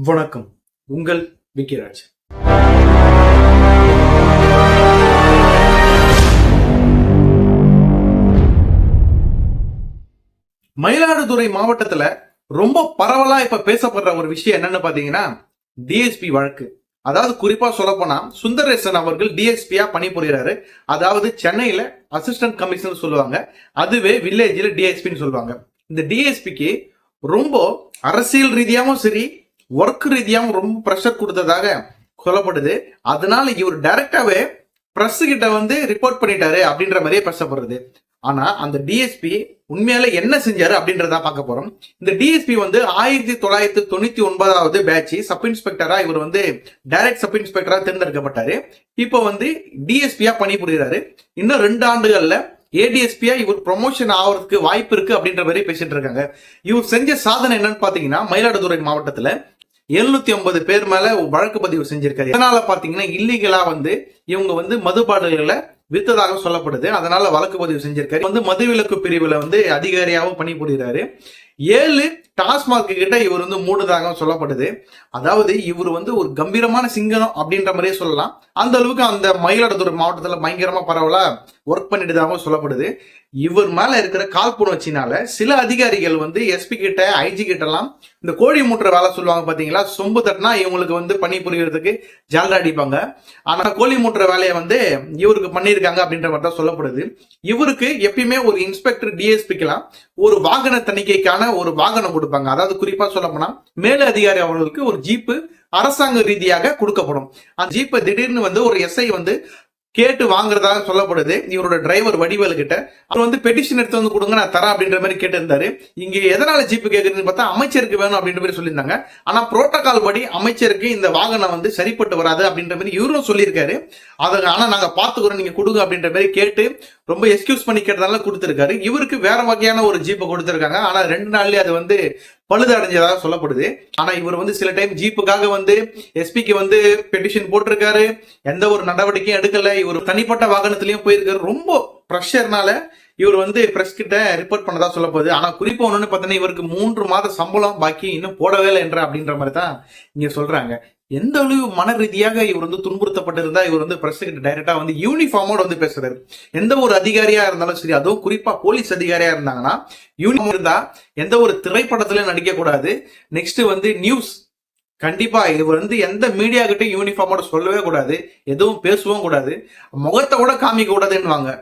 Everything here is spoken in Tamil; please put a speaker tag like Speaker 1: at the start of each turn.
Speaker 1: வணக்கம். உங்கள் விக்கிராஜ். மயிலாடுதுறை மாவட்டத்துல ரொம்ப பரவலா இப்ப பேசப்படுற ஒரு விஷயம் என்னன்னு பாத்தீங்கன்னா டிஎஸ்பி வழக்கு. அதாவது குறிப்பா சொல்ல போனா சுந்தரேசன் அவர்கள் டிஎஸ்பியா பணிபுரிகிறாரு. அதாவது சென்னையில அசிஸ்டன்ட் கமிஷனர் சொல்லுவாங்க, அதுவே வில்லேஜ்ல டிஎஸ்பின்னு சொல்லுவாங்க. இந்த டிஎஸ்பிக்கு ரொம்ப அரசியல் ரீதியாவும் சரி, ஒர்க் ரீதியாவும் ரொம்ப பிரஷர் கொடுத்ததாக சொல்லப்படுது. அதனால இவர் டைரக்டாவே பிரஸ் கிட்ட ரிப்போர்ட் பண்ணிட்டாரு அப்படின்ற மாதிரியே பேசப்படுறது. ஆனா அந்த டிஎஸ்பி உண்மையால என்ன செஞ்சாரு அப்படின்றத பார்க்க போறோம். இந்த டிஎஸ்பி 1999 பேட்ச் சப் இன்ஸ்பெக்டரா இவர் டைரக்ட் சப் இன்ஸ்பெக்டரா தேர்ந்தெடுக்கப்பட்டாரு. இப்போ டிஎஸ்பியா பணிபுரிகிறாரு. இன்னும் 2 ஆண்டுகள்ல ஏடிஎஸ்பியா இவர் ப்ரொமோஷன் ஆகிறதுக்கு வாய்ப்பு இருக்கு அப்படின்ற மாதிரி பேசிட்டு இருக்காங்க. இவர் செஞ்ச சாதனை என்னன்னு பாத்தீங்கன்னா மயிலாடுதுறை மாவட்டத்துல 750 பேர் மேல வழக்கு பதிவு செஞ்சிருக்காரு. அதனால பாத்தீங்கன்னா இல்லீகலா இவங்க மதுபாடுகளை வித்ததாக சொல்லப்படுது. அதனால வழக்கு பதிவு செஞ்சிருக்காரு. மதுவிலக்கு பிரிவுல அதிகாரியாகவும் பணிபுரிகிறாரு. 7 டாஸ்மாக் கிட்ட இவர் மூடுதாக சொல்லப்படுது. அதாவது இவர் ஒரு கம்பீரமான சிங்கம் அப்படின்ற மாதிரியே சொல்லலாம். அந்த அளவுக்கு அந்த மயிலாடுதுறை மாவட்டத்துல பயங்கரமா பரவலா ஒர்க் பண்ணிட்டுதாக சொல்லப்படுது. இவர் மேல இருக்கிற காழ்ப்புணர்ச்சினால சில அதிகாரிகள் எஸ்பி கிட்ட ஐஜி கிட்ட எல்லாம் இந்த கோழி மூட்டுற வேலை சொல்லுவாங்க பாத்தீங்களா, சொம்பு தட்டினா இவங்களுக்கு பணிபுரியறதுக்கு ஜாலரா அடிப்பாங்க. ஆனா கோழி மூட்டுற வேலையை இவருக்கு பண்ணியிருக்காங்க அப்படின்ற மாதிரி தான் சொல்லப்படுது. இவருக்கு எப்பயுமே ஒரு இன்ஸ்பெக்டர் டிஎஸ்பிக்கெல்லாம் ஒரு வாகன தணிக்கைக்கான ஒரு வாகனம் கொடுப்பாங்க. அதாவது குறிப்பா சொல்ல போனா மேல அதிகாரி அவர்களுக்கு ஒரு ஜீப்பு அரசாங்க ரீதியாக கொடுக்கப்படும். அந்த ஜீப்பை திடீர்னு ஒரு எஸ்ஐ கேட்டு வாங்குறதாக சொல்லப்படுது. இவரோட டிரைவர் வடிவேலு கிட்ட அவர் பெட்டிஷன் எடுத்து கொடுங்க நான் தரேன் அப்படின்ற மாதிரி கேட்டு இருந்தாரு. இங்க எதனால ஜீப்பு கேக்குறதுன்னு பார்த்தா அமைச்சருக்கு வேணும் அப்படின்ற மாதிரி சொல்லியிருந்தாங்க. ஆனா புரோட்டோகால் படி அமைச்சருக்கு இந்த வாகனம் சரிப்பட்டு வராது அப்படின்ற மாதிரி இவரும் சொல்லியிருக்காரு. ஆனா நாங்க பாத்துக்கிறோம், நீங்க கொடுங்க அப்படின்ற மாதிரி கேட்டு ரொம்ப எக்ஸ்கியூஸ் பண்ணி கேட்டதால கொடுத்திருக்காரு. இவருக்கு வேற வகையான ஒரு ஜீப்பை கொடுத்திருக்காங்க. ஆனா 2 நாள்லயே அது பழுது அடைஞ்சதாக சொல்லப்படுது. ஆனா இவர் சில டைம் ஜீப்புக்காக எஸ்பிக்கு பெட்டிஷன் போட்டிருக்காரு. எந்த ஒரு நடவடிக்கையும் எடுக்கல. இவர் தனிப்பட்ட வாகனத்திலயும் போயிருக்காரு. ரொம்ப பிரஷர்னால இவர் பிரஸ் கிட்ட ரிப்போர்ட் பண்ணதா சொல்லப்படுது. ஆனா குறிப்பா ஒண்ணு பார்த்தீங்கன்னா இவருக்கு 3 மாத சம்பளம் பாக்கி இன்னும் போடவே இல்லை என்ற அப்படின்ற மாதிரி தான் இங்க சொல்றாங்க. எந்த அளவு மன ரீதியாக இவர் துன்புறுத்தப்பட்டிருந்தா இவர் பிரஸ் கிட்ட டைரக்டா யூனிஃபார்மோட பேசுறாரு. எந்த ஒரு அதிகாரியா இருந்தாலும் சரி, அதுவும் குறிப்பா போலீஸ் அதிகாரியா இருந்தாங்கன்னா யூனிஃபார்ம் இருந்தா எந்த ஒரு திரைப்படத்திலும் நடிக்க கூடாது. நெக்ஸ்ட் நியூஸ் கண்டிப்பா இவர் எந்த மீடியா கிட்ட யூனிஃபார்மோட சொல்லவே கூடாது, எதுவும் பேசவும் கூடாது, முகத்தை கூட காமிக்க கூடாதுன்னு